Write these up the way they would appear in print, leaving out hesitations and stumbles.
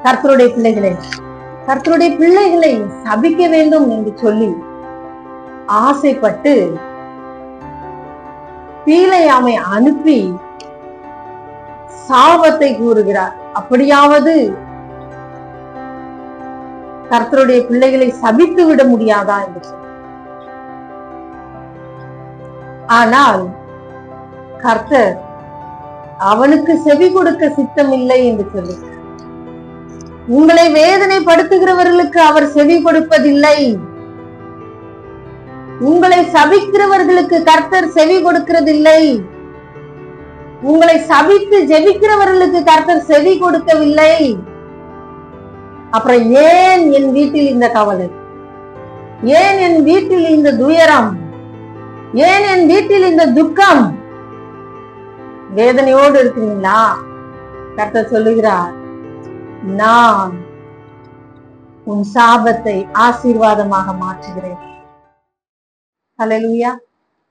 கர்த்தருடைய பிள்ளைகளை சபிக்க வேண்டும் என்று சொல்லி ஆசைப்பட்டு பீலையாமை அனுப்பி சாபத்தை கூறுகிறார். அப்படியாவது கர்த்தருடைய பிள்ளைகளை சபித்து விட முடியாதா என்று சொல்லி. ஆனால் கர்த்தர் அவனுக்கு செவி கொடுக்க சித்தம் இல்லை என்று சொல்லி, உங்களை வேதனைப்படுத்துகிறவர்களுக்கு அவர் செவி கொடுப்பதில்லை, உங்களை சபிக்கிறவர்களுக்கு கர்த்தர் செவி கொடுக்கிறதில்லை, உங்களை சபித்து ஜெபிக்கிறவர்களுக்கு கர்த்தர் செவி கொடுக்கவில்லை. அப்புறம் ஏன் என் வீட்டில் இந்த கவலை, ஏன் என் வீட்டில் இந்த துயரம், ஏன் என் வீட்டில் இந்த துக்கம்? வேதனையோடு இருக்கிறீங்களா? கர்த்தர் சொல்லுகிறார், நான் உன் சாபத்தை ஆசீர்வாதமாக மாற்றுகிறேன். ஹல்லேலூயா.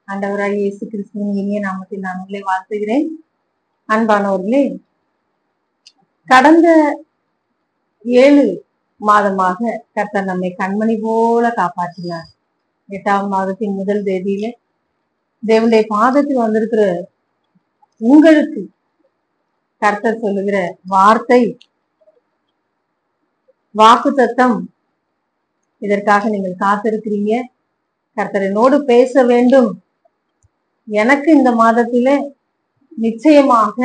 ஆண்டவராகிய இயேசு கிறிஸ்துவின் இனிய நாமத்தில் நான் உங்களை வாழ்த்துகிறேன். அன்பானவர்களே, கடந்த 7 மாதமாக கர்த்தர் நம்மை கண்மணி போல காப்பாற்றினார். 8ஆம் மாதத்தின் முதல் தேதியில தேவனுடைய பாதத்தில் வந்திருக்கிற உங்களுக்கு கர்த்தர் சொல்லுகிற வார்த்தை, வாக்குத்தத்தம், இதற்காக நீங்கள் காத்திருக்கிறீங்க. கர்த்தர் என்னோடு பேச வேண்டும், எனக்கு இந்த மாதத்திலே நிச்சயமாக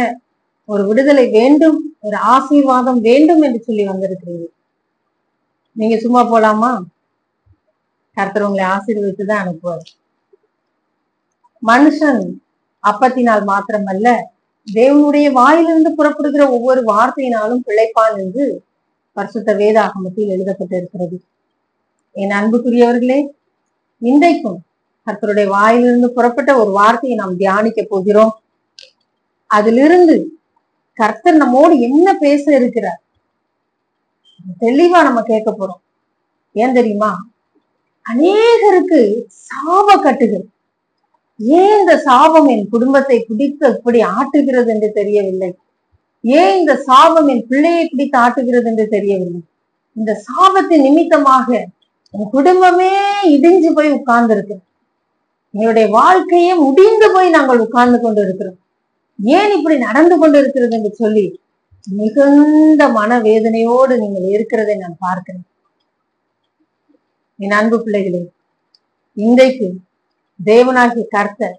ஒரு விடுதலை வேண்டும், ஒரு ஆசீர்வாதம் வேண்டும் என்று சொல்லி வந்திருக்கிறீங்க. நீங்க சும்மா போலாமா? கர்த்தர் உங்களை ஆசீர்வதித்துதான் அனுப்புவார். மனுஷன் அப்பத்தினால் மாத்திரமல்ல, தேவனுடைய வாயிலிருந்து புறப்படுகிற ஒவ்வொரு வார்த்தையினாலும் பிழைப்பான் என்று பரிசுத்த வேதாகமத்தில் எழுதப்பட்டிருக்கிறது. என் அன்புக்குரியவர்களே, இன்றைக்கும் கர்த்தருடைய வாயிலிருந்து புறப்பட்ட ஒரு வார்த்தையை நாம் தியானிக்க போகிறோம். அதிலிருந்து கர்த்தர் நம்மோடு என்ன பேச இருக்கிறார் தெளிவா நம்ம கேட்க போறோம். ஏன் தெரியுமா? அநேகருக்கு சாப கட்டுகள், ஏன் இந்த சாபம் என் குடும்பத்தை பிடித்து இப்படி ஆட்டுகிறது என்று தெரியவில்லை, ஏன் இந்த சாபம் என் பிள்ளையை பிடித்து ஆட்டுகிறது என்று தெரியவில்லை, இந்த சாபத்தின் நிமித்தமாக என் குடும்பமே இடிஞ்சு போய் உட்கார்ந்து இருக்கு, என்னுடைய வாழ்க்கையே முடிந்து போய் நாங்கள் உட்கார்ந்து கொண்டு இருக்கிறோம், ஏன் இப்படி நடந்து கொண்டு இருக்கிறது என்று சொல்லி மிகுந்த மனவேதனையோடு நீங்கள் இருக்கிறதை நான் பார்க்கிறேன். என் அன்பு பிள்ளைகளே, இன்றைக்கு தேவனாகிய கர்த்தர்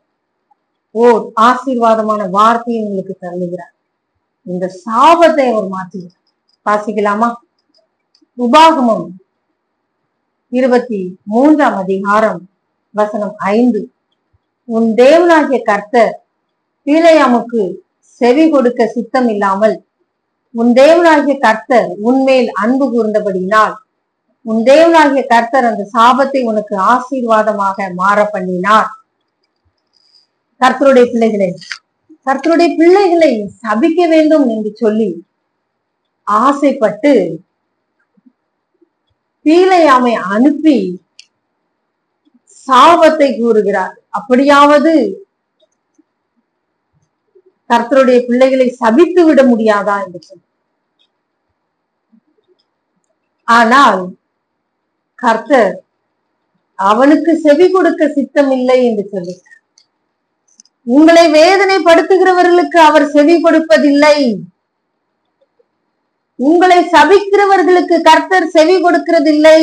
ஓர் ஆசீர்வாதமான வார்த்தையை உங்களுக்கு தருகிறார். இந்த சாபத்தை அவர் மாற்றுகிறார். வாசிக்கலாமா? உபாகமம் 23ஆம் அதிகாரம் வசனம் 5. உன் தேவனாகிய கர்த்தர் பீலையாமுக்கு செவி கொடுக்க சித்தம் இல்லாமல் உன் தேவனாகிய கர்த்தர் உன்மேல் அன்பு கூர்ந்தபடியினால் உன் தேவனாகிய கர்த்தர் அந்த சாபத்தை உனக்கு ஆசீர்வாதமாக மாற பண்ணினார். கர்த்தருடைய பிள்ளைகளை சபிக்க வேண்டும் என்று சொல்லி ஆசைப்பட்டு பீலையாமை அனுப்பி சாபத்தை கூறுகிறார். அப்படியாவது கர்த்தருடைய பிள்ளைகளை சபித்து விட முடியாதா என்று சொல்லி. ஆனால் கர்த்தர் அவனுக்கு செவி கொடுக்க சித்தம் இல்லை என்று சொல்லி, உங்களை வேதனைப்படுத்துகிறவர்களுக்கு அவர் செவி கொடுப்பதில்லை, உங்களை சபிக்கிறவர்களுக்கு கர்த்தர் செவி கொடுக்கிறதில்லை,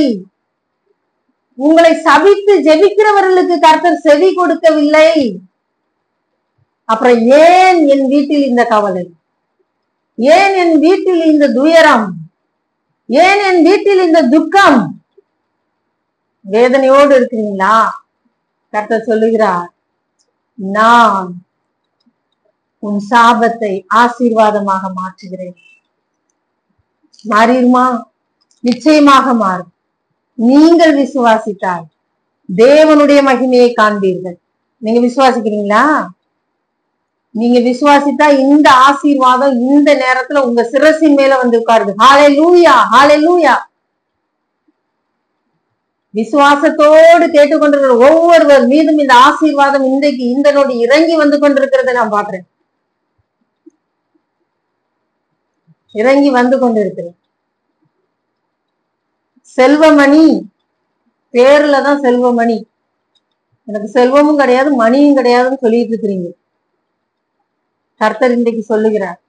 உங்களை சபித்து ஜெபிக்கிறவர்களுக்கு கர்த்தர் செவி கொடுக்கவில்லை. அப்புறம் ஏன் என் வீட்டில் இந்த கவலை, ஏன் என் வீட்டில் இந்த துயரம், ஏன் என் வீட்டில் இந்த துக்கம்? வேதனையோடு இருக்கிறீங்களா? கர்த்தர் சொல்லுகிறார், நான் உன் சாபத்தை ஆசீர்வாதமாக மாற்றுகிறேன். மாறிடுமா? நிச்சயமாக மாறும். நீங்கள் விசுவாசித்தால் தேவனுடைய மகிமையை காண்பீர்கள். நீங்க விசுவாசிக்கிறீங்களா? நீங்க விசுவாசித்தா இந்த ஆசீர்வாதம் இந்த நேரத்துல உங்க சிரசின் மேல வந்து உட்காருது. ஹல்லேலூயா, ஹல்லேலூயா. விசுவாசத்தோடு கேட்டுக்கொண்டிருக்கிற ஒவ்வொருவர் மீதும் இந்த ஆசீர்வாதம் இன்றைக்கு இந்த நோடி இறங்கி வந்து கொண்டிருக்கிறத நான் பாக்குறேன். இறங்கி வந்து கொண்டிருக்கிறேன். செல்வமணி, பேர்லதான் செல்வமணி. எனக்கு செல்வமும் கிடையாது மணியும் கிடையாதுன்னு சொல்லிட்டு இருக்கிறீங்க. கர்த்தர் இன்றைக்கு சொல்லுகிறார்,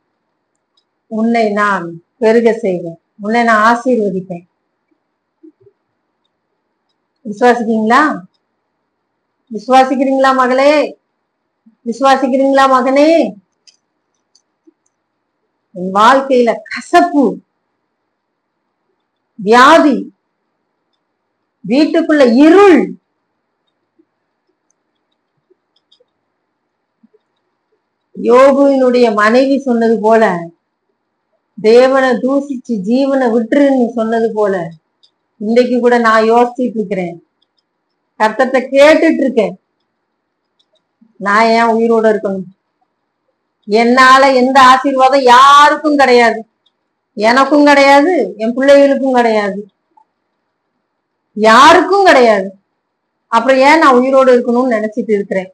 உன்னை நான் பெருக செய்வேன், உன்னை நான் ஆசீர்வதிப்பேன். விசுவாசிக்கிறீங்களா? விசுவாசிக்கிறீங்களா மகளே? விசுவாசிக்கிறீங்களா மகனே? என் வாழ்க்கையில கசப்பு, வியாதி, வீட்டுக்குள்ள இருள், யோபுவினுடைய மனைவி சொன்னது போல, தேவனை தூசிச்சு ஜீவனை விட்டுருன்னு சொன்னது போல, இன்னைக்கு கூட நான் யோசிச்சுட்டு இருக்கிறேன், கர்த்தத்தை கேட்டுட்டு இருக்கேன். நான் ஏன் உயிரோட இருக்கணும்? என்னால எந்த ஆசீர்வாதம் யாருக்கும் கிடையாது, எனக்கும் கிடையாது, என் பிள்ளைகளுக்கும் கிடையாது, யாருக்கும் கிடையாது. அப்புறம் ஏன் நான் உயிரோடு இருக்கணும்னு நினைச்சிட்டு இருக்கிறேன்?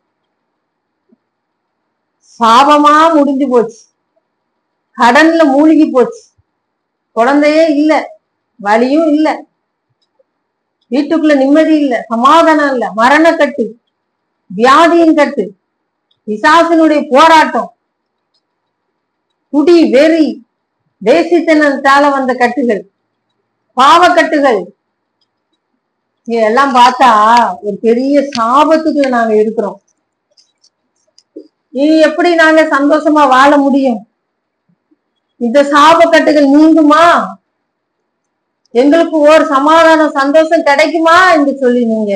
சாபமா முடிஞ்சு போச்சு, கடன்ல மூழ்கி போச்சு, குழந்தையே இல்ல, வலியும் இல்ல, வீட்டுக்குள்ள நிம்மதி இல்ல, சமாதானம் இல்ல, மரணக்கட்டு, வியாதியின் கட்டு, பிசாசினுடைய போராட்டம், குடி வெறி, தேசித்தனத்தால வந்த கட்டுகள், பாவக்கட்டுகள், இதெல்லாம் பார்த்தா ஒரு பெரிய சாபத்துக்குள்ள நாங்க இருக்கிறோம். இனி எப்படி நாங்க சந்தோஷமா வாழ முடியும்? இந்த சாபக்கட்டுகள் நீங்குமா? எங்களுக்கு ஒரு சமாதானம் சந்தோஷம் கிடைக்குமா என்று சொல்லி நீங்க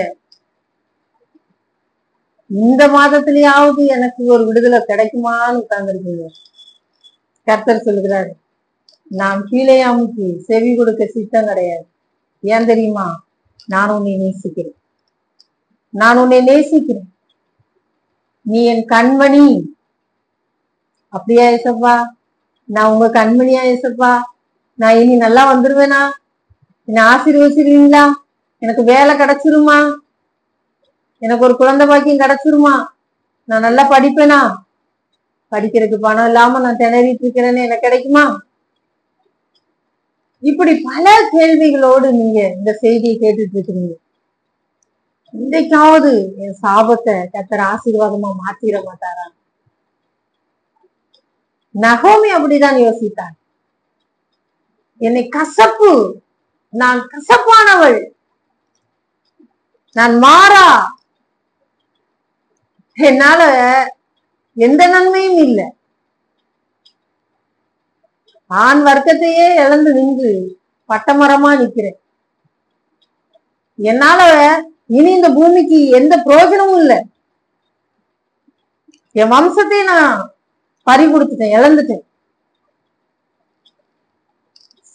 இந்த மாதத்திலேயாவது எனக்கு ஒரு விடுதலை கிடைக்குமான்னு உட்கார்ந்துருக்கீங்க. கர்த்தர் சொல்லுகிறாரு, நான் கீழையாமுக்கு செவி கொடுக்க சித்தம் கிடையாது. ஏன் தெரியுமா? நான் உன்னை நேசிக்கிறேன், நான் உன்னை நேசிக்கிறேன், நீ என் கண்மணி. அப்படியா ஏசப்பா? நான் உங்க கண்மணியா ஏசப்பா? நான் இனி நல்லா வந்துருவேனா? என்ன ஆசீர்வதிச்சிருவீங்களா? எனக்கு வேலை கிடைச்சிருமா? எனக்கு ஒரு குழந்தை பாக்கியம் கிடைச்சிருமா? நான் நல்லா படிப்பேனா? படிக்கிறதுக்கு பணம் இல்லாம நான் திணறிட்டு இருக்கிறேன்னு எனக்கு கிடைக்குமா? இப்படி பல கேள்விகளோடு நீங்க இந்த செய்தியை கேட்டுட்டு இருக்கிறீங்க. இன்றைக்காவது என் சாபத்தை கர்த்தர் ஆசீர்வாதமா மாத்திர மாட்டாரா? நகோமி அப்படிதான் யோசித்தார். என்னை கசப்பு, நான் கசப்பானவள், நான் மாறா, என்னால எந்த நன்மையும் இல்லை, ஆண் வர்க்கத்தையே இழந்து நின்று பட்டமரமா நிக்கிறேன், என்னால இனி இந்த பூமிக்கு எந்த பிரயோஜனமும் இல்லை, என் வம்சத்தை நான் பறி கொடுத்துட்டேன், இழந்துட்டேன்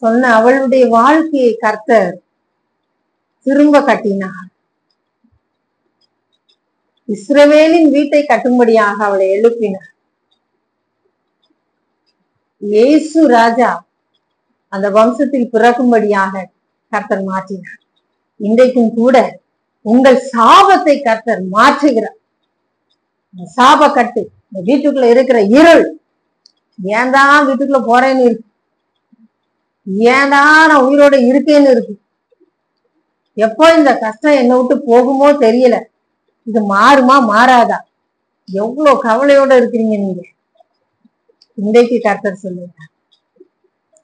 சொன்ன அவளுடைய வாழ்க்கையை கர்த்தர் திரும்ப கட்டினார். இஸ்ரவேலின் வீட்டை கட்டும்படியாக அவளை எழுப்பினார். இயேசு ராஜா அந்த வம்சத்தில் பிறக்கும்படியாக கர்த்தர் மாற்றினார். இன்றைக்கும் கூட உங்கள் சாபத்தை கர்த்தர் மாற்றுகிறார். சாப கட்டு, இந்த வீட்டுக்குள்ள இருக்கிற இருள், ஏன்தான் வீட்டுக்குள்ள போறேன்னு இருக்கு, ஏன்தான் நான் உயிரோட இருக்கேன்னு இருக்கு, எப்போ இந்த கஷ்டம் என்னை விட்டு போகுமோ தெரியல, இது மாறுமா மாறாதா, எவ்வளவு கவலையோட இருக்கிறீங்க நீங்க. இன்றைக்கு கர்த்தர் சொல்லுங்க,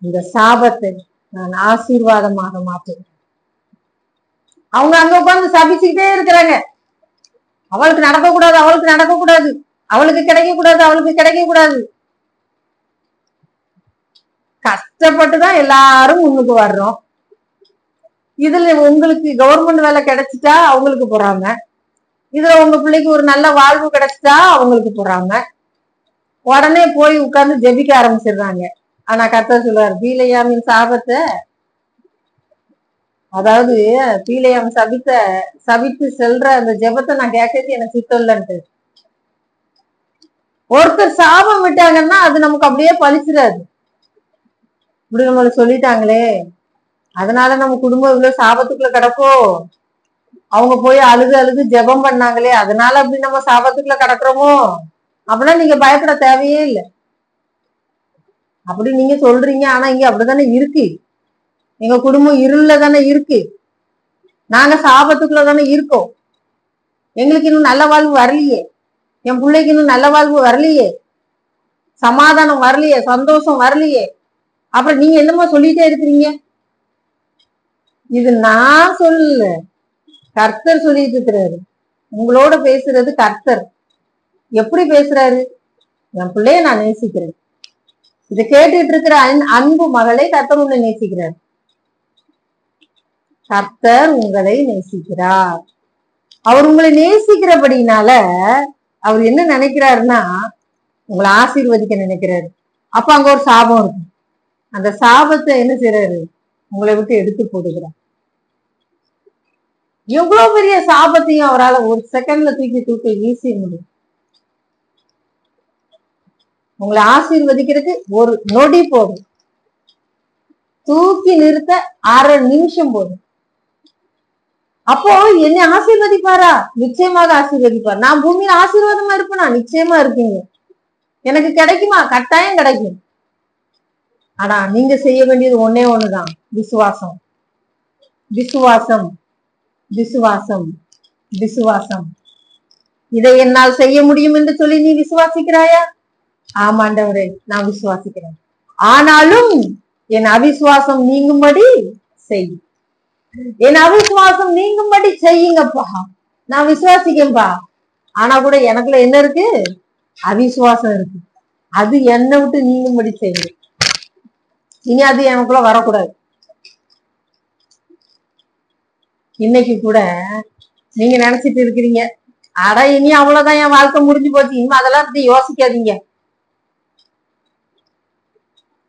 இந்த சாபத்தை நான் ஆசீர்வாதமாக மாற்றுகிறேன். அவங்க அங்க உட்கார்ந்து சபிச்சுக்கிட்டே இருக்கிறாங்க, அவளுக்கு நடக்கக்கூடாது, அவளுக்கு நடக்கக்கூடாது, அவளுக்கு கிடைக்க கூடாது, அவளுக்கு கிடைக்க கூடாது. கஷ்டப்பட்டுதான் எல்லாரும் முன்னுக்கு வர்றோம். இதுல உங்களுக்கு கவர்மெண்ட் வேலை கிடைச்சிட்டா அவங்களுக்கு பொறாம, இதுல உங்க பிள்ளைக்கு ஒரு நல்ல வாழ்வு கிடைச்சிட்டா அவங்களுக்கு பொறாம, உடனே போய் உட்கார்ந்து ஜெபிக்க ஆரம்பிச்சிடுறாங்க. ஆனா கர்த்தர் சொல்றாரு, பீலையாமின் சாபத்தை, அதாவது பீலையாம் சபித்து செல்ற அந்த ஜெபத்தை நான் கேட்கறது எனக்கு சித்தம் இல்லைன்ட்டு. ஒருத்தர் சாபம் விட்டாங்கன்னா அது நமக்கு அப்படியே பழிச்சிடாது. இப்படி நம்மள சொல்லிட்டாங்களே, அதனால நம்ம குடும்பம் இவ்வளவு சாபத்துக்குள்ள கிடக்கோ, அவங்க போய் அழுது அழுது ஜெபம் பண்ணாங்களே அதனால அப்படி நம்ம சாபத்துக்குள்ள கிடக்குறோமோ, அப்படின்னா நீங்க பயப்பட தேவையே இல்லை. அப்படி நீங்க சொல்றீங்க, ஆனா இங்க அப்படித்தானே இருக்கு. எங்க குடும்பம் இருள்ல தானே இருக்கு, நாங்க சாபத்துக்குள்ள தானே இருக்கோம், எங்களுக்கு இன்னும் நல்ல வாழ்வு வரலையே, என் பிள்ளைக்கு இன்னும் நல்ல வாழ்வு வரலையே, சமாதானம் வரலையே, சந்தோஷம் வரலையே. அப்புறம் நீங்க என்னமோ சொல்லிட்டே இருக்கிறீங்க. இது நான் சொல்லல, கர்த்தர் சொல்லிட்டு இருக்கிறாரு. உங்களோட பேசுறது கர்த்தர். எப்படி பேசுறாரு? என் பிள்ளைய நான் நேசிக்கிறேன். இதை கேட்டுட்டு இருக்கிற அன்பு மகளை கர்த்தர் உன்னை நேசிக்கிறார். கர்த்தர் உங்களை நேசிக்கிறார். அவர் உங்களை நேசிக்கிறபடினால அவர் என்ன நினைக்கிறாருன்னா உங்களை ஆசீர்வதிக்க நினைக்கிறாரு. அப்ப அங்க ஒரு சாபம் இருக்கு. அந்த சாபத்தை என்ன செய்யறாரு? உங்களை விட்டு எடுத்து போடுகிறார். எவ்வளவு பெரிய சாபத்தையும் அவரால் ஒரு செகண்ட்ல தூக்கி வீசிய முடியும். உங்களை ஆசீர்வதிக்கிறதுக்கு ஒரு நொடி போதும், தூக்கி நிறுத்த அரை நிமிஷம் போதும். அப்போ என்னை ஆசீர்வதிப்பாரா? நிச்சயமாக ஆசீர்வதிப்பார். நான் பூமியில ஆசீர்வாதமா இருப்பேனா? நிச்சயமா இருப்பீங்க. எனக்கு கிடைக்குமா? கட்டாயம் கிடைக்கும். ஆனா நீங்க செய்ய வேண்டியது ஒன்னே ஒண்ணுதான், விசுவாசம். விசுவாசம், விசுவாசம், விசுவாசம். இதை என்னால் செய்ய முடியும் என்று சொல்லி நீ விசுவாசிக்கிறாயா? ஆமாண்டவரே, நான் விசுவாசிக்கிறேன். ஆனாலும் என் அவிசுவாசம் நீங்கும்படி செய். என் அவிசுவாசம் நீங்கும்படி செய்யுங்கப்பா. நான் விசுவாசிக்கேன்பா, ஆனா கூட எனக்குள்ள என்ன இருக்கு? அவிசுவாசம் இருக்கு. அது என்னை விட்டு நீங்கும்படி செய்யுங்க. இனி அது எனக்குள்ள வரக்கூடாது. இன்னைக்கு கூட நீங்க நினைச்சிட்டு இருக்கிறீங்க, அட இனி அவ்வளவுதான், என் வாழ்க்கை முடிஞ்சு போச்சு, இனிமே அதெல்லாம் பத்தி யோசிக்காதீங்க.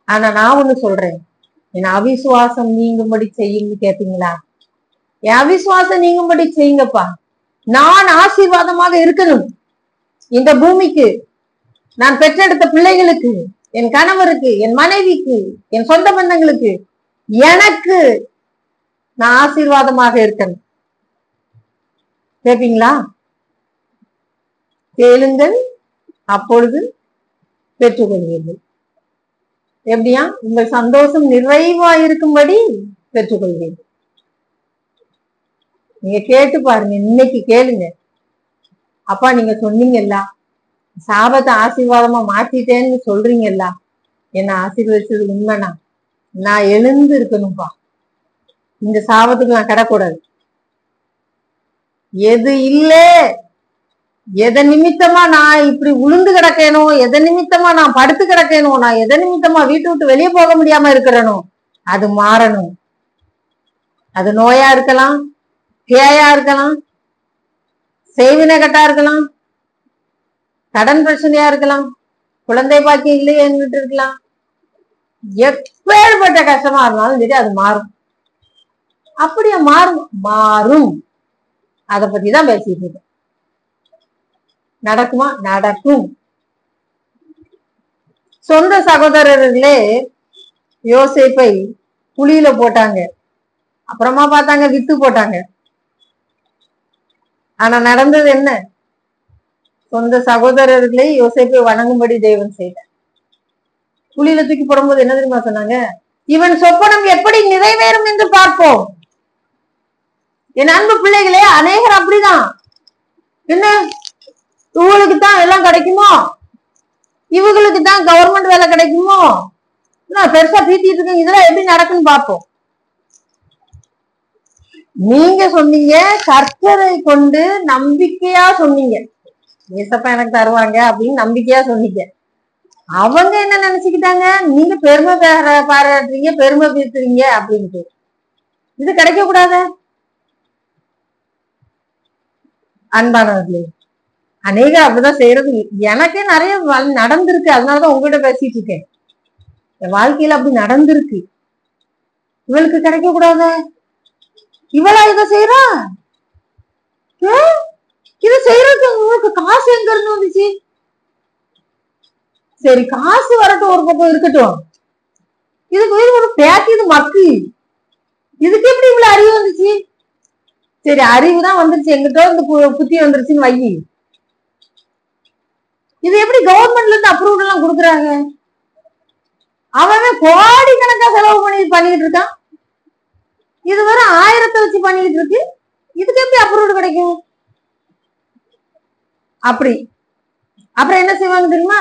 ஆனா நான் ஒண்ணு சொல்றேன், என் அவிசுவாசம் நீங்கும்படி செய்யுங்க. கேட்டீங்களா? என் அவிசுவாசம் நீங்கும்படி செய்யுங்கப்பா. நான் ஆசீர்வாதமாக இருக்கணும் இந்த பூமிக்கு, நான் பெற்றெடுத்த பிள்ளைகளுக்கு, என் கணவருக்கு, என் மனைவிக்கு, என் சொந்த பந்தங்களுக்கு, எனக்கு நான் ஆசீர்வாதமாக இருக்கணும். கேட்பீங்களா? கேளுங்கள், அப்பொழுது பெற்றுக்கொள்வீர்கள். எப்படியா? உங்கள் சந்தோஷம் நிறைவா இருக்கும்படி பெற்றுக்கொள்வீர்கள். நீங்க கேட்டு பாருங்க, இன்னைக்கு கேளுங்க. அப்பா நீங்க சொன்னீங்கல்ல, சாபத்தை ஆசீர்வாதமா மாத்திட்டேன்னு சொல்றீங்கல்ல, என்ன ஆசீர்வதிச்சது உண்மைனா நான் எழுந்து இருக்கணும்பா. இந்த சாபத்துக்கு நான் கிடக்கூடாது. எது இல்ல, எதை நிமித்தமா நான் இப்படி உளுந்து கிடக்கணும், எதை நிமித்தமா நான் படுத்து கிடக்கணும், நான் எதை நிமித்தமா வீட்டு விட்டு வெளியே போக முடியாம இருக்கிறனும், அது மாறணும். அது நோயா இருக்கலாம், பேயா இருக்கலாம், செய்வினை கட்டா இருக்கலாம், கடன் பிரச்சனையா இருக்கலாம், குழந்தை பாக்கியம் இல்லையே என்கிட்டு இருக்கலாம். எப்பேற்பட்ட கஷ்டமா இருந்தாலும் சரி, அது மாறும். அப்படியே மாறும், மாறும். அத பத்தி தான் பேசிட்டு இருக்கேன். நடக்குமா? நடக்கும். சொந்த சகோதரர்களே யோசேப்பை குழியில போட்டாங்க, அப்புறமா பார்த்தாங்க வித்து போட்டாங்க. ஆனா நடந்தது என்ன? சொந்த சகோதரர்களை யோசேப்பை வணங்கும்படி தேவன் செய்தார். குழியில தூக்கி போடும்போது என்ன தெரியுமா சொன்னாங்க? இவன் சொப்பனம் எப்படி நிறைவேறும் என்று பார்ப்போம். என் அன்பு பிள்ளைகளே, அநேகர் அப்படிதான். என்ன, இவங்களுக்கு தான் எல்லாம் கிடைக்குமோ, இவங்களுக்கு தான் கவர்மெண்ட் வேலை கிடைக்குமோ, பெருசா பீத்திட்டு இருக்கேன், இதெல்லாம் எப்படி நடக்குன்னு பார்ப்போம். நீங்க சொன்னீங்க, கர்த்தரை கொண்டு நம்பிக்கையா சொன்னீங்க, ஏசப்பா எனக்கு தருவாங்க அப்படின்னு நம்பிக்கையா சொன்னீங்க. அவங்க என்ன நினைச்சுக்கிட்டாங்க? நீங்க பெருமை பாராட்டுறீங்க, பெருமை பேசுறீங்க அப்படின்ட்டு. இது கிடைக்க கூடாத அன்பானவர்களே. அநேக அப்படிதான் செய்யறது. எனக்கே நிறைய நடந்திருக்கு, அதனாலதான் உங்ககிட்ட பேசிட்டு இருக்கேன். என் வாழ்க்கையில அப்படி நடந்திருக்கு. இவளுக்கு கிடைக்க கூடாத, இவளா இதை செய்யறா, இதை செய்யறதுக்கு உங்களுக்கு காசு எங்க இருந்து வந்துச்சு? சரி, காசு வரட்டும், ஒரு பக்கம் இருக்கட்டும், இதுக்கு ஒரு பேக்கு, இது மக்கு, இதுக்கு எப்படி இவ்வளவு அறிவு வந்துச்சு? சரி, அறிவு தான் வந்துருச்சு, எங்கிட்ட இந்த புத்தி வந்துருச்சுன்னு வை. இது எப்படி கவர்மெண்ட்ல இருந்து அப்ரூவல் எல்லாம் கொடுக்குறாங்க? அவன் கோடி கணக்கா செலவு பண்ணிட்டு இருக்கான். இதுவரை 1000 வச்சு பண்ணிட்டு இருக்கு, இதுக்கு எப்படி அப்ரூவ் கிடைக்கும்? அப்படி அப்புறம் என்ன செய்வாங்க தெரியுமா?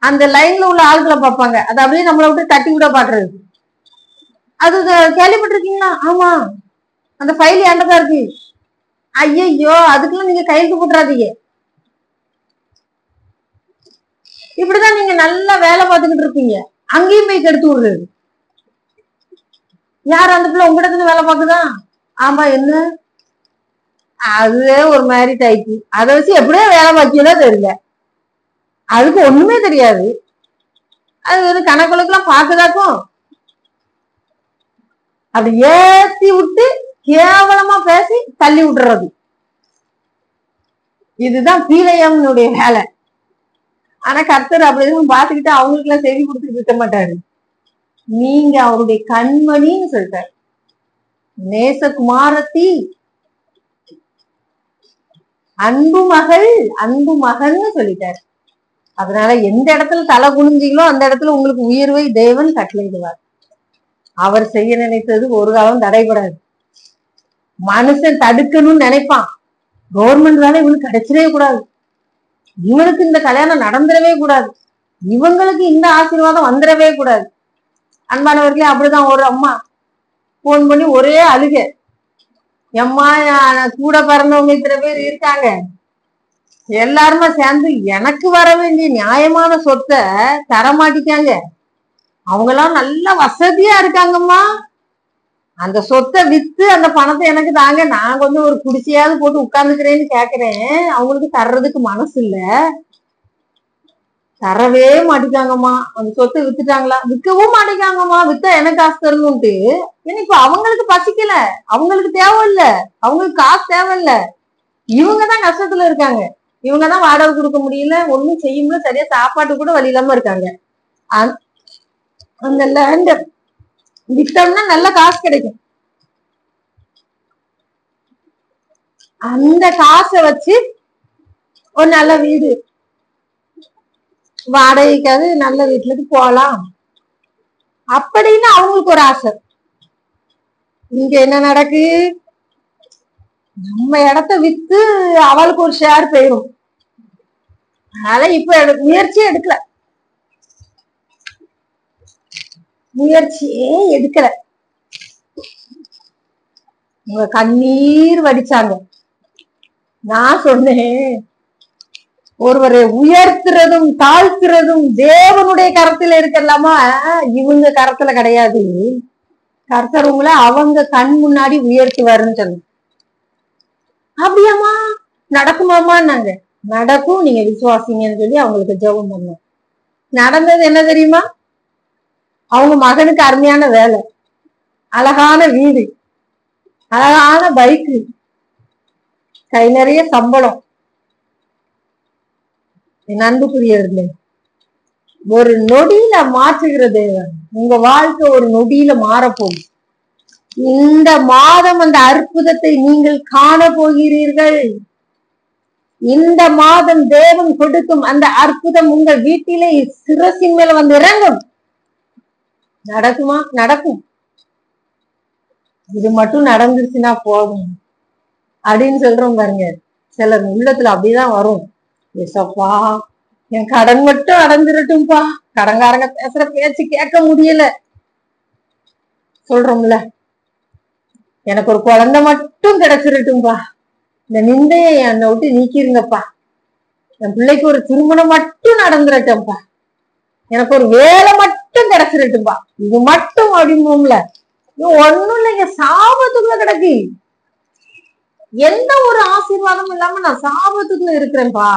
அந்த லைன்ல உள்ள ஆட்களை பார்ப்பாங்க, அதை அப்படியே நம்மளை விட்டு தட்டி விட பாக்குறது. அது கேள்விப்பட்டிருக்கீங்களா? ஆமா, அந்த ஃபைல் என்கிட்ட இருக்கு. ஐயோ, அதுக்குள்ள நீங்க கையெழுத்து போட்டுறாதீங்க. இப்படிதான் நீங்க நல்லா வேலை பார்த்துக்கிட்டு இருப்பீங்க, அங்கேயும் போய் கெடுத்து விடுறது. யார் அந்த பிள்ளை உங்ககிட்ட வேலை பார்க்குதான்? ஆமா, என்ன அதுவே ஒரு மாதிரி டைப்பு, அதை வச்சு எப்படியோ வேலை பார்க்கல தெரியல, அதுக்கு ஒண்ணுமே தெரியாது. அது வந்து கணக்குலாம் பாக்குதாக்கும் அப்படி ஏத்தி விட்டு கேவலமா பேசி தள்ளி விட்டுறது. இதுதான் பீலையம்னுடைய வேலை. ஆனா கர்த்தர் அப்படி எதுவும் பாத்துக்கிட்டு அவங்களுக்கு எல்லாம் செய்தி கொடுத்துட்டு இருக்க மாட்டாரு. நீங்க அவருடைய கண்மணின்னு சொல்லிட்டாரு, நேசகுமாரத்தி, அன்பு மகள், அன்பு மகன்னு சொல்லிட்டாரு. அதனால எந்த இடத்துல தலை குனிஞ்சீங்களோ அந்த இடத்துல உங்களுக்கு உயர்வை தேவன் கட்டளையிடுவார். அவர் செய்ய நினைத்தது ஒரு காலம் தடைபடாது. மனுஷன் தடுக்கணும்னு நினைப்பான், கவர்மெண்ட் வேலை இவனுக்கு கிடைச்சிடவே கூடாது, இவனுக்கு இந்த கல்யாணம் நடந்துடவே கூடாது, இவங்களுக்கு இந்த ஆசீர்வாதம் வந்துடவே கூடாது. அன்பானவர்களே, அப்படிதான் ஒரு அம்மா போன் பண்ணி ஒரே அழுக, எம்மா கூட பிறந்தவங்க இத்தனை பேர் இருக்காங்க, எல்லாருமே சேர்ந்து எனக்கு வர வேண்டிய நியாயமான சொத்தை தரமாட்டிக்காங்க, அவங்கெல்லாம் நல்ல வசதியா இருக்காங்கம்மா, அந்த சொத்தை வித்து அந்த பணத்தை எனக்கு தாங்க, நான் கொஞ்சம் ஒரு குடிசையாவது போட்டு உட்கார்ந்துக்கிறேன்னு கேக்குறேன், அவங்களுக்கு தர்றதுக்கு மனசு இல்ல, தரவே மாட்டிக்காங்கம்மா. அந்த சொத்தை வித்துட்டாங்களா? விற்கவும் மாட்டிக்காங்கம்மா, வித்தா எனக்கு காசு தரணும்ட்டு. ஏன்னா இப்ப அவங்களுக்கு பசிக்கல, அவங்களுக்கு தேவையில்ல, அவங்களுக்கு காசு தேவையில்ல, இவங்கதான் கஷ்டத்துல இருக்காங்க, இவங்கதான் வாடகை கொடுக்க முடியல, ஒண்ணும் செய்ய முடியல, சரியா சாப்பாட்டு கூட வழி இல்லாம இருக்காங்க. அந்த லேண்ட வித்தோம்னா நல்ல காசு கிடைக்கும், அந்த காசை வச்சு ஒரு நல்ல வீடு வாடகைக்காவது நல்ல வீட்டுக்கு போகலாம் அப்படின்னு அவங்களுக்கு ஒரு ஆசை. இங்க என்ன நடக்கு? நம்ம இடத்த வித்து அவளுக்கு ஒரு ஷேர் போயிடும். அதனால இப்ப முயற்சியே எடுக்கல, முயற்சியே எடுக்கல. உங்க கண்ணீர் வடிச்சாங்க. நான் சொன்னேன், ஒருவரை உயர்த்துறதும் தாழ்த்துறதும் தேவனுடைய கரத்துல இருக்கலாமா, இவங்க கரத்துல கிடையாது. கர்த்தர் உங்களை அவங்க கண் முன்னாடி உயர்த்துவாருன்னு சொன்னேன். அப்படியாமா? நடக்குமாமா? நாங்க நடக்கும், நீங்க விசுவாசிங்கன்னு சொல்லி அவங்களுக்கு ஜெபம் பண்ணோம். நடந்தது என்ன தெரியுமா? அவங்க மகனுக்கு அருமையான வேலை, அழகான வீடு, அழகான பைக்கு, கை நிறைய சம்பளம். என் அன்புக்குரியவர்களே, ஒரு நொடியில மாற்றுகிற தேவன். உங்க வாழ்க்கை ஒரு நொடியில மாறப்போகுது. இந்த மாதம் அந்த அற்புதத்தை நீங்கள் காண போகிறீர்கள். இந்த மாதம் தேவன் கொடுக்கும் அந்த அற்புதம் உங்கள் வீட்டிலே சிரசின் மேல வந்து இறங்கும். நடக்குமா? நடக்கும். இது மட்டும் நடந்துருச்சுன்னா போதும் அப்படின்னு சொல்றோம் பாருங்க. சிலர் உள்ளத்துல அப்படிதான் வரும், ஏசப்பா என் கடன் மட்டும் அடைஞ்சிரட்டும்பா, கடன்காரங்க பேசுற பேச்சு கேட்க முடியல சொல்றோம்ல, எனக்கு ஒரு குழந்தை மட்டும் கிடைச்சிரட்டும்பா, இந்த நிந்தையை என்னை விட்டு நீக்கிருங்கப்பா, என் பிள்ளைக்கு ஒரு திருமணம் மட்டும் நடந்துரட்டும்பா, எனக்கு ஒரு வேலை மட்டும் கிடைச்சிரட்டும்பா, இது மட்டும் அப்படிம்போம்ல. ஒண்ணும் இல்லைங்க, சாபத்துக்குள்ள கிடக்கு. எந்த ஒரு ஆசீர்வாதமும் இல்லாம நான் சாபத்துக்குள்ள இருக்கிறேன்ப்பா.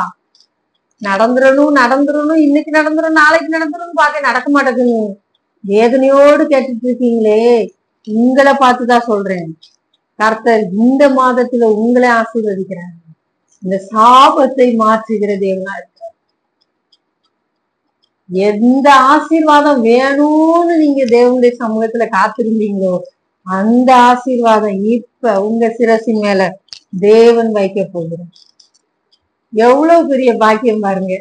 நடந்துடணும் நடந்துடணும், இன்னைக்கு நடந்துடும் நாளைக்கு நடந்துடும் பாக்க நடக்க மாட்டேங்குது. வேதனையோடு கேட்டுட்டு இருக்கீங்களே, உங்களை பார்த்துதான் சொல்றேன். கர்த்தர் இந்த மாதத்துல உங்களை ஆசீர்வதிக்கிறார். இந்த சாபத்தை மாற்றுகிற தேவனா இருக்க. எந்த ஆசீர்வாதம் வேணும்னு நீங்க தேவனுடைய சமூகத்துல காத்திருந்தீங்களோ அந்த ஆசீர்வாதம் இப்ப உங்க சிரசின் மேல தேவன் வைக்க போகிறார். எவ்வளவு பெரிய பாக்கியம் பாருங்க.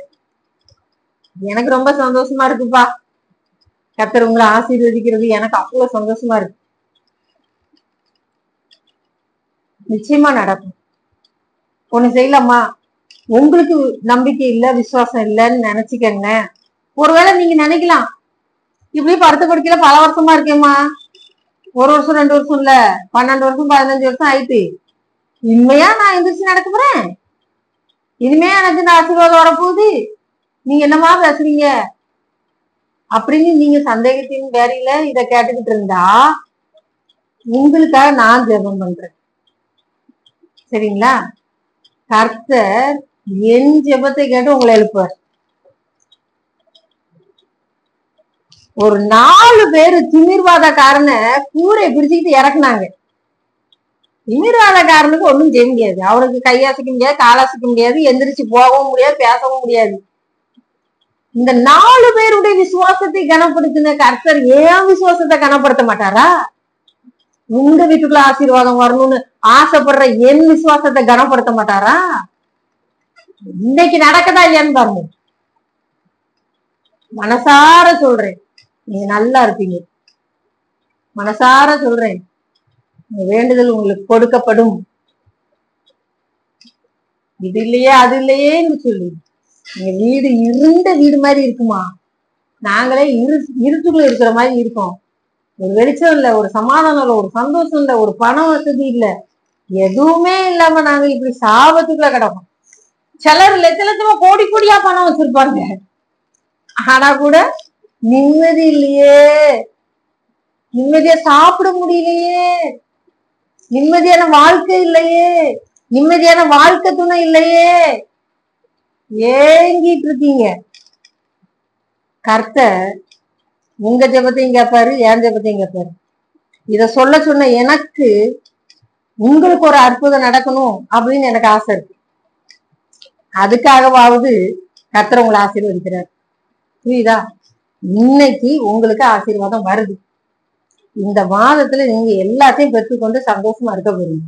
எனக்கு ரொம்ப சந்தோஷமா இருக்குப்பா, கர்த்தர் உங்களை ஆசீர்வதிக்கிறது எனக்கு அவ்வளவு சந்தோஷமா இருக்கு. நிச்சயமா நடக்கும். ஒண்ணு செய்யலாமா, உங்களுக்கு நம்பிக்கை இல்ல, விசுவாசம் இல்லைன்னு நினைச்சுக்கங்க. ஒருவேளை நீங்க நினைக்கலாம், இப்படி படுத்த படுக்கையில பல வருஷமா இருக்கேம்மா, 1 வருஷம் 2 வருஷம் இல்ல, 12 வருஷம் 15 வருஷம் ஆயிட்டு, இனிமையா நான் எந்திரிச்சு நடக்க போறேன், இனிமே எனக்கு இந்த ஆசீர்வாதம் வரப்போகுது, நீங்க என்னமா பேசுறீங்க அப்படின்னு நீங்க சந்தேகத்தின் பேரில இத கேட்டுக்கிட்டு இருந்தா, உங்களுக்காக நான் ஜெபம் பண்றேன். சரிங்களா? கர்த்தர் என் ஜெபத்தை கேட்டு உங்களை எழுப்புவார். ஒரு 4 பேரு திமிர்வாதக்காரன கூரை பிடிச்சுக்கிட்டு இறக்குனாங்க. திமிர்வாதக்காரனுக்கு ஒண்ணும் செய்ய முடியாது, அவனுக்கு கையாசிக்க முடியாது, காலாசிக்க முடியாது, எந்திரிச்சு போகவும் முடியாது, பேசவும் முடியாது. இந்த 4 பேருடைய விசுவாசத்தை கனப்படுத்தின கர்த்தர் ஏன் விசுவாசத்தை கனப்படுத்த மாட்டாரா? உங்க வீட்டுக்குள்ள ஆசீர்வாதம் வரணும்னு ஆசைப்படுற என் விசுவாசத்தை கனப்படுத்த மாட்டாரா? இன்னைக்கு நடக்கதா இல்லையான்னு பாருங்க. மனசார சொல்றேன், நீங்க நல்லா இருப்பீங்க. மனசார சொல்றேன், வேண்டுதல் உங்களுக்கு கொடுக்கப்படும். இது இல்லையே அது இல்லையேன்னு சொல்லி எங்க வீடு இருண்ட வீடு மாதிரி இருக்குமா, நாங்களே இருட்டுக்குள்ள இருக்கிற மாதிரி இருக்கோம். ஒரு வெளிச்சம் இல்ல, ஒரு சமாதானம் இல்ல, ஒரு சந்தோஷம் இல்ல, ஒரு பண வசதி இல்ல, எதுவுமே இல்லாம நாங்க இப்படி சாபத்துக்குள்ள கிடப்போம். சிலர் லட்சமா கோடி கோடியா பணம் வச்சிருப்பாங்க, ஆனா கூட நிம்மதி இல்லையே, நிம்மதியா சாப்பிட முடியலையே, நிம்மதியான வாழ்க்கை இல்லையே, நிம்மதியான வாழ்க்கை துணை இல்லையே, ஏங்கிட்டு இருக்கீங்க. கர்த்தர் உங்க ஜெபத்தையும் கேட்பாரு, என் ஜெபத்தையும் கேட்பாரு. இத சொல்ல சொன்ன எனக்கு உங்களுக்கு ஒரு அற்புதம் நடக்கணும் அப்படின்னு எனக்கு ஆசை இருக்கு. அதுக்காகவாவது கர்த்தர் உங்களை ஆசீர்வதிக்கிறார். புரியுதா? இன்னைக்கு உங்களுக்கு ஆசீர்வாதம் வருது. இந்த மாதத்துல நீங்க எல்லாத்தையும் பெற்றுக்கொண்டு சந்தோஷமா இருக்க போறீங்க.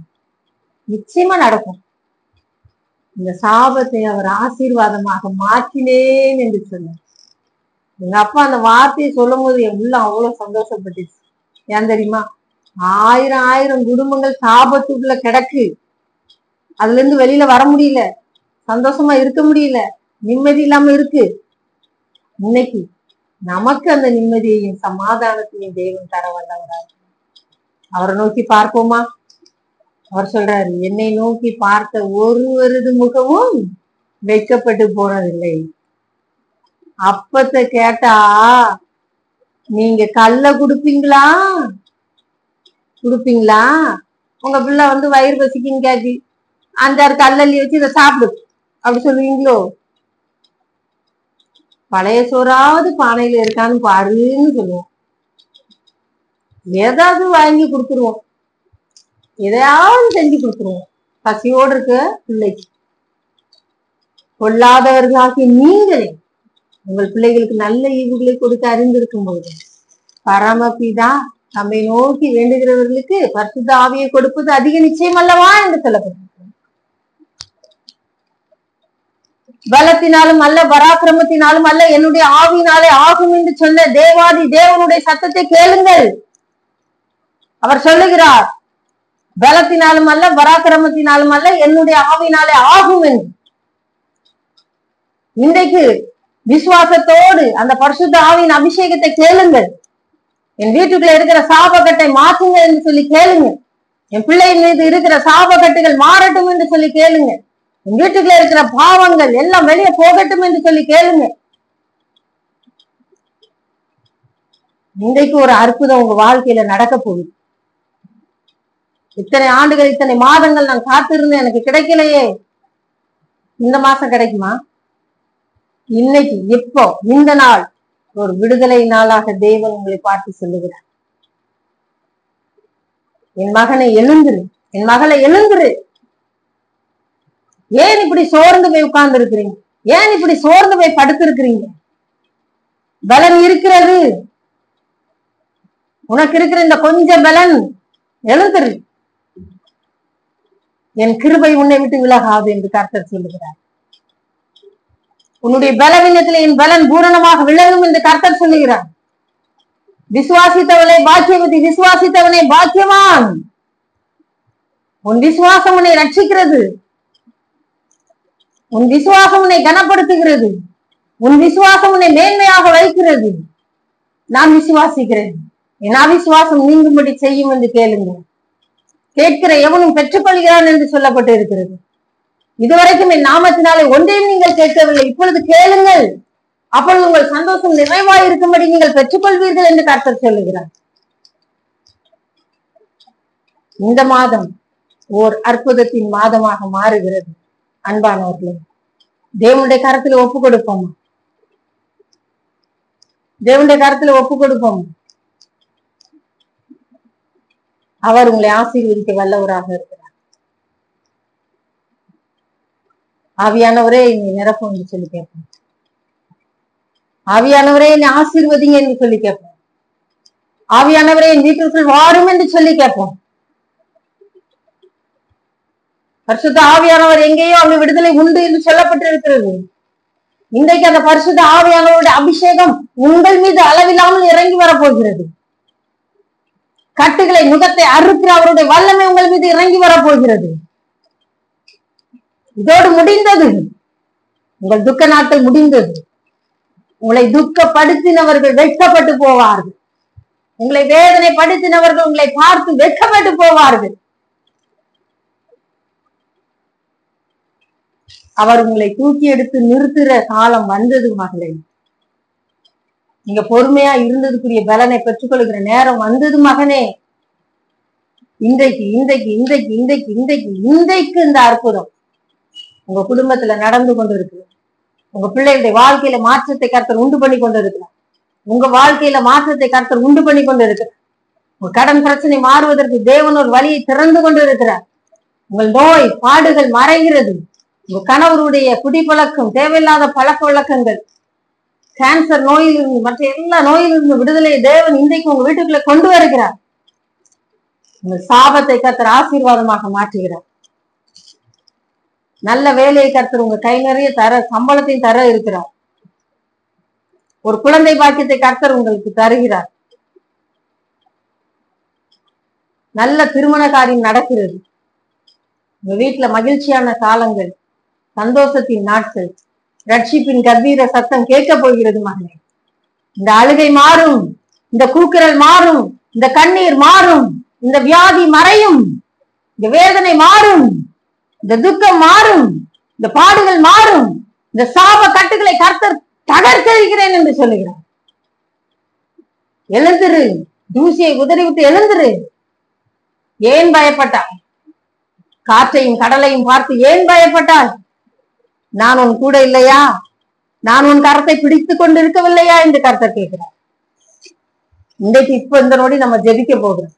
நிச்சயமா நடக்கும். இந்த சாபத்தை அவர் ஆசீர்வாதமாக மாற்றினேன் என்று சொன்னார். எங்க அப்பா அந்த வார்த்தையை சொல்லும் போது என் உள்ள அவ்வளவு சந்தோஷப்பட்டுச்சு. ஏன் தெரியுமா? 1000 குடும்பங்கள் சாபத்துக்குள்ள கிடக்கு, அதுல இருந்து வெளியில வர முடியல, சந்தோஷமா இருக்க முடியல, நிம்மதி இல்லாம இருக்கு. இன்னைக்கு நமக்கு அந்த நிம்மதியையும் சமாதானத்தையும் தேவன் தர வல்லவராக. அவரை நோக்கி பார்ப்போமா? அவர் சொல்றாரு, என்னை நோக்கி பார்த்த ஒருவரது முகமும் வைக்கப்பட்டு போனதில்லை. அப்பத்தை கேட்டா நீங்க கல்ல குடுப்பீங்களா? குடுப்பீங்களா? உங்க பிள்ளை வந்து வயிறு பசிக்குன்னு கேட்கு, 5-6 கல்லள்ளி வச்சு இதை சாப்பிடு அப்படி சொல்லுவீங்களோ? பழைய சோறாவது பானையில இருக்கான்னு பாருன்னு சொல்லுவோம். ஏதாவது வாங்கி கொடுத்துருவோம், எதையாவது செஞ்சு கொடுத்துருவோம். பசியோடு இருக்க பிள்ளைக்கு. கொள்ளாதவர்களாகி நீங்களே உங்கள் பிள்ளைகளுக்கு நல்ல ஈவுகளை கொடுக்க அறிந்திருக்கும் போது பரமபிதா நம்மை நோக்கி வேண்டுகிறவர்களுக்கு பரிசுத்த ஆவியை கொடுப்பது அதிக நிச்சயம் அல்லவா என்று சொல்லப்பட்டிருக்கிறது. பலத்தினாலும் அல்ல, பராக்கிரமத்தினாலும் அல்ல, என்னுடைய ஆவியினாலே ஆகும் என்று சொன்ன தேவாதி தேவனுடைய சத்தத்தை கேளுங்கள். அவர் சொல்லுகிறார், பலத்தினாலும் அல்ல, பராக்கிரமத்தினாலும் அல்ல, என்னுடைய ஆவியினாலே ஆகும் என்று. இன்றைக்கு விசுவாசத்தோடு அந்த பரிசுத்த ஆவியின் அபிஷேகத்தை கேளுங்கள். என் வீட்டுக்குள்ள இருக்கிற சாபக்கட்டை மாற்றுங்க என்று சொல்லி கேளுங்க. என் பிள்ளை மீது இருக்கிற சாபக்கட்டுகள் மாறட்டும் என்று சொல்லி கேளுங்க. என் வீட்டுக்குள்ள இருக்கிற பாவங்கள் எல்லாம் வெளியே போகட்டும் என்று சொல்லி கேளுங்க. இன்றைக்கு ஒரு அற்புதம் உங்க வாழ்க்கையில நடக்க போகுது. இத்தனை ஆண்டுகள், இத்தனை மாதங்கள் நான் காத்திருந்தேன், எனக்கு கிடைக்கலையே, இந்த மாசம் கிடைக்குமா? இன்னைக்கு, இப்போ, இந்த நாள் ஒரு விடுதலை நாளாக தேவன் உங்களை பார்த்து சொல்லுகிறார். என் மகனை எழுந்துரு, என் மகளை எழுந்துரு. ஏன் இப்படி சோர்ந்து போய் உட்கார்ந்து இருக்கிறீங்க? ஏன் இப்படி சோர்ந்து போய் படுத்து இருக்கிறீங்க? பலன் இருக்கிறது, உனக்கு இருக்கிற இந்த கொஞ்சம் பலன், எழுந்துரு. என் கிருபை உன்னை விட்டு விலகாது என்று கர்த்தர் சொல்லுகிறார். உன்னுடைய பலவீனத்திலே என் பலன் பூரணமாக விளங்கும் என்று கர்த்தர் சொல்லுகிறார். விசுவாசித்தவளை பாக்கியவதி, விசுவாசித்தவனே பாக்கியவான். உன் விசுவாசம் உன்னை ரட்சிக்கிறது. உன் விசுவாசம் உன்னை கனப்படுத்துகிறது. உன் விசுவாசம் உன்னை மேன்மையாக வைக்கிறது. நான் விசுவாசிக்கிறேன், என் அவிசுவாசம் நீங்கும்படி செய்யும் என்று கேளுங்க. கேட்கிற எவனும் பெற்றுக்கொள்கிறான் என்று சொல்லப்பட்டு இருக்கிறது. இதுவரைக்கும் என் நாமத்தினாலே ஒன்றையும் நீங்கள் கேட்கவில்லை, இப்பொழுது கேளுங்கள், அப்பொழுது உங்கள் சந்தோஷம் நிறைவாய் இருக்கும்படி நீங்கள் பெற்றுக்கொள்வீர்கள் என்று கர்த்தர் சொல்லுகிறார். இந்த மாதம் ஓர் அற்புதத்தின் மாதமாக மாறுகிறது. அன்பானவர்களே, தேவனுடைய கரத்துல ஒப்பு கொடுப்போம். தேவனுடைய கரத்துல ஒப்பு கொடுப்போம். அவர் உங்களை ஆசீர்வதிக்க வல்லவராக இருக்கிறார். ஆவியானவரே என்னை நிரப்பும் என்று சொல்லி கேட்போம். ஆவியானவரே என்னை ஆசீர்வதிங்க என்று சொல்லி கேட்போம். ஆவியானவரே என் வீட்டிற்குள் வாரும் என்று சொல்லி கேட்போம். பரிசுத்த ஆவியானவர் எங்கேயோ அங்கு விடுதலை உண்டு என்று சொல்லப்பட்டிருக்கிறது. இன்றைக்கு அந்த பரிசுத்த ஆவியானவருடைய அபிஷேகம் உங்கள் மீது அளவில்லாமல் இறங்கி வரப்போகிறது. கட்டுகளை நுகத்தை அறுக்கிற அவருடைய வல்லமை உங்கள் மீது இறங்கி வரப்போகிறது. இதோடு முடிந்தது. உங்கள் துக்க நாட்கள் முடிந்தது. உங்களை துக்கப்படுத்தினவர்கள் வெட்கப்பட்டு போவார்கள். உங்களை வேதனைப்படுத்தினவர்கள் உங்களை பார்த்து வெட்கப்பட்டு போவார்கள். அவர் உங்களை தூக்கி எடுத்து நிறுத்துற காலம் வந்தது மகளே. நீங்க பொறுமையா இருந்ததுக்குரிய பலனை பெற்றுக்கொள்கிற நேரம் வந்தது மகனே. இன்றைக்கு இன்றைக்கு இன்றைக்கு இன்றைக்கு இன்றைக்கு இன்றைக்கு இந்த அற்புதம் உங்க குடும்பத்துல நடந்து கொண்டிருக்கு. உங்க பிள்ளைகளுடைய வாழ்க்கையில மாற்றத்தை கர்த்தர் உண்டு பண்ணி கொண்டு இருக்கிறார். உங்க வாழ்க்கையில மாற்றத்தை கர்த்தர் உண்டு பண்ணி கொண்டு இருக்கிறார். உங்க கடன் பிரச்சனை மாறுவதற்கு தேவன் ஒரு வழியை திறந்து கொண்டு இருக்கிறார். உங்கள் நோய் பாடுகள் மறைகிறது. உங்க கணவருடைய குடிப்பழக்கம், தேவையில்லாத பழக்க வழக்கங்கள், கேன்சர் நோயிலிருந்து மற்ற எல்லா நோயிலிருந்து விடுதலை தேவன் இன்றைக்கு உங்க வீட்டுக்குள்ள கொண்டு வருகிறார். உங்க சாபத்தை கர்த்தர் ஆசீர்வாதமாக மாற்றுகிறார். நல்ல வேலையை கர்த்தர் உங்க கை நிறைய தர, சம்பளத்தையும் தர இருக்கிறார். ஒரு குழந்தை பாக்கியத்தை கர்த்தர் உங்களுக்கு தருகிறார். நல்ல திருமண காரியம் நடக்கிறது. உங்க வீட்டுல மகிழ்ச்சியான காலங்கள், சந்தோஷத்தின் நாட்கள், ரட்சிப்பின் கம்பீர சத்தம் கேட்க போகிறது மகனே. இந்த அழுகை மாறும், இந்த கூக்குரல் மாறும், இந்த கண்ணீர் மாறும், இந்த வியாதி மறையும், இந்த வேதனை மாறும், இந்த துக்கம் மாறும், இந்த பாடுகள் மாறும், இந்த சாப கட்டுகளை கர்த்தர் தகர்த்தெறிகிறேன் என்று சொல்லுகிறார். எழுந்திரு, தூசியை உதறிவிட்டு எழுந்திரு. ஏன் பயப்பட்டாய்? காற்றையும் கடலையும் பார்த்து ஏன் பயப்பட்டாய்? நான் உன் கூட இல்லையா? நான் உன் கரத்தை பிடித்துக் கொண்டு இருக்கவில்லையா என்று கர்த்தர் கேட்கிறார். இன்றைக்கு இப்ப இந்த நொடி நம்ம ஜெபிக்க போகிறோம்.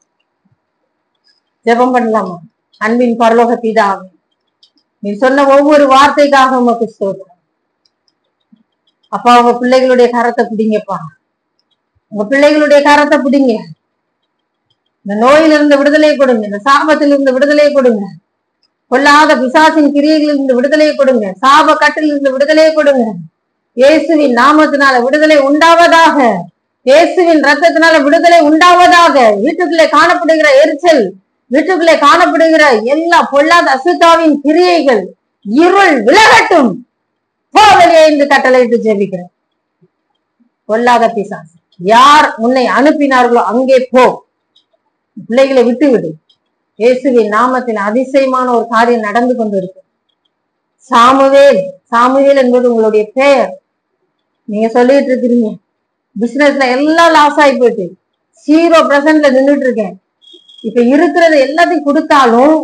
ஜெபம் பண்ணலாமா? அன்பின் பரலோக பிதாவே, நீ சொன்ன ஒவ்வொரு வார்த்தைக்காக உமக்கு ஸ்தோத்திரம். அப்பா, உங்க பிள்ளைகளுடைய கரத்தை பிடிங்கப்பா. உங்க பிள்ளைகளுடைய கரத்தை பிடிங்க. இந்த நோயிலிருந்து விடுதலை கொடுங்க. இந்த சாபத்திலிருந்து விடுதலை கொடுங்க. கொல்லாத பிசாசின் கிரியைகளிலிருந்து விடுதலை கொடுங்க. சாப கட்டிலிருந்து விடுதலை கொடுங்க. இயேசுவின் நாமத்தினால விடுதலை உண்டாவதாக. இயேசுவின் ரத்தத்தினால விடுதலை உண்டாவதாக. வீட்டுக்குள்ளே காணப்படுகிற எரிச்சல், வீட்டுக்குள்ளே காணப்படுகிற எல்லா பொல்லாத அசுத்தாவின் கிரியைகள், இருள் விலகட்டும். போவலையே என்று கட்டளையிட்டு ஜெபிக்கிறேன். பொல்லாத பிசாசு, யார் உன்னை அனுப்பினார்களோ அங்கே போ. பிள்ளைகளை விட்டு விடு. இயேசுவின் நாமத்தில் அதிசயமான ஒரு காரியம் நடந்து கொண்டிருக்கு. சாமுவேல், சாமுவேல் என்பது உங்களுடைய பெயர். நீங்க சொல்லிட்டு இருக்கிறீங்க, பிசினஸ்ல எல்லாம் லாஸ் ஆகி போயிட்டு 0% நின்றுட்டு இருக்கேன். இப்ப இருக்கிறது எல்லாத்தையும் கொடுத்தாலும்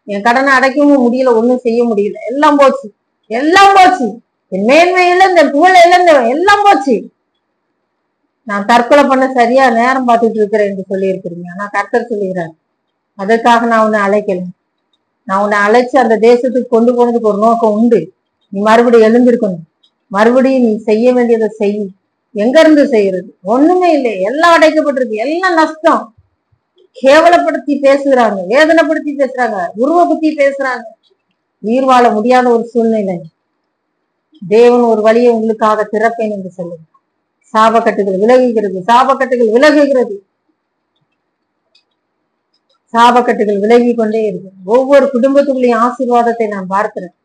என் கடனை அடைக்கவும் முடியல, ஒண்ணும் செய்ய முடியல. எல்லாம் போச்சு, எல்லாம் போச்சு. என் மேன்மை இழந்த, புகழ் இழந்த, எல்லாம் போச்சு. நான் தற்கொலை பண்ண சரியா நேரம் பார்த்துட்டு இருக்கிறேன் என்று சொல்லி இருக்கிறீங்க. ஆனா கர்த்தர் சொல்லுகிறார், அதற்காக நான் உன்னை அழைக்கல. நான் உன்னை அழைச்சு அந்த தேசத்துக்கு கொண்டு போனதுக்கு ஒரு நோக்கம் உண்டு. நீ மறுபடியும் எழுந்திருக்கணும். மறுபடியும் நீ செய்ய வேண்டியதை செய். எங்க இருந்து செய்யறது? ஒண்ணுமே இல்லை. எல்லாம் அடைக்கப்பட்டிருக்கு, எல்லாம் நஷ்டம். கேவலப்படுத்தி பேசுகிறாங்க, வேதனைப்படுத்தி பேசுறாங்க, உருவப்படுத்தி பேசுறாங்க. உயிர் வாழ முடியாத ஒரு சூழ்நிலை. தேவன் ஒரு வழியை உங்களுக்காக திறப்பேன் என்று சொல்லுங்க. சாபக்கட்டுகள் விலகுகிறது, சாபக்கட்டுகள் விலகுகிறது. சாபக்கட்டுகள் விலகி கொண்டே இருக்கு. ஒவ்வொரு குடும்பத்துக்குள்ளேயும் ஆசீர்வாதத்தை நான் பார்க்கிறேன்.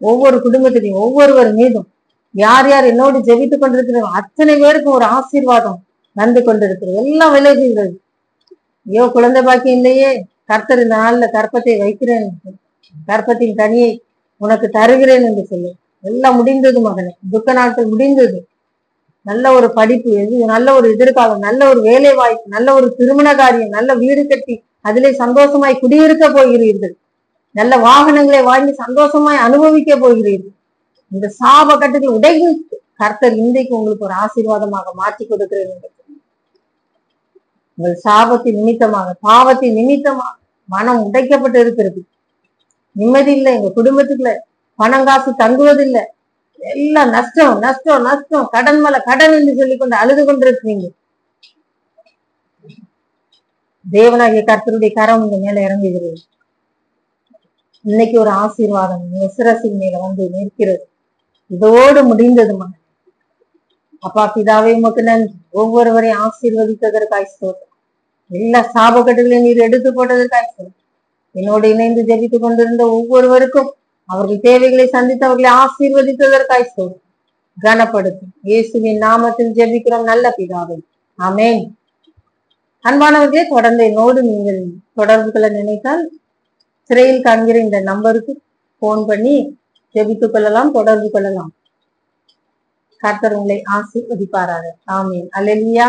ஒவ்வொரு குடும்பத்திலையும் ஒவ்வொருவர் மீதும் யார் யார் என்னோடு ஜெபித்துக் கொண்டிருக்கிறோம் அத்தனை பேருக்கும் ஒரு ஆசீர்வாதம் வந்து கொண்டிருக்கிறது. எல்லாம் விலகுகிறது. ஐயோ குழந்தை பாக்கியம் இல்லையே, கர்த்தர் இந்த நாள்ல கற்பத்தை வைக்கிறேன், கற்பத்தின் கனியை உனக்கு தருகிறேன் என்று சொல்லு. எல்லாம் முடிந்தது மகனே, துக்க நாட்கள் முடிந்தது. நல்ல ஒரு படிப்பு, நல்ல ஒரு எதிர்காலம், நல்ல ஒரு வேலை வாய்ப்பு, நல்ல ஒரு திருமண காரியம், நல்ல வீடு கட்டி அதிலே சந்தோஷமாய் குடியிருக்க போகிறீர்கள். நல்ல வாகனங்களை வாங்கி சந்தோஷமாய் அனுபவிக்க போகிறீர்கள். இந்த சாப கட்டுகள் உடையும் கர்த்தர் இன்றைக்கு உங்களுக்கு ஒரு ஆசீர்வாதமாக மாற்றி கொடுக்கிறேன் என்று உங்கள் சாபத்தின் நிமித்தமாக, பாவத்தின் நிமித்தமாக மனம் உடைக்கப்பட்டு இருக்கிறது. நிம்மதி இல்லை, எங்க குடும்பத்துக்குள்ள பணம் காசு தங்குவதில்லை, எல்லாம் நஷ்டம் நஷ்டம் நஷ்டம், கடன் மேல கடன் என்று சொல்லிக்கொண்டு அழுது கொண்டிருக்கிறீங்க. தேவனாகிய கர்த்தருடைய கரம் உங்க மேல இறங்குகிறது. இன்னைக்கு ஒரு ஆசீர்வாதம் சிரசின் மேல வந்து நிற்கிறது. இதோடு முடிந்தது மகன். அப்பா பிதாவே உமக்கு நன்றி. ஒவ்வொருவரையும் ஆசீர்வதித்ததற்காய் ஸ்தோத்திரம். எல்லா சாபக்கட்டுகளையும் நீர் எடுத்து போட்டதற்காய் ஸ்தோத்திரம். என்னோடு இணைந்து ஜெபித்துக் கொண்டிருந்த ஒவ்வொருவருக்கும் அவர்கள் தேவைகளை சந்தித்து அவர்களை ஆசீர்வதித்ததற்காய் ஸ்தோத்திரம். கனப்படுத்தும் இயேசுவின் நாமத்தில் ஜெபிக்கிறோம் நல்ல பிதாவே, ஆமென். அன்பானவர்களே, தொடர்ந்து என்னோடு நீங்கள் தொடர்பு கொள்ள நினைத்தால் சிறையில் காண்கிற இந்த நம்பருக்கு போன் பண்ணி ஜெபித்துக் கொள்ளலாம், தொடர்பு கொள்ளலாம். கர்த்தர் உங்களை ஆசீர்வதிப்பாராக. ஆமென். அல்லேலூயா.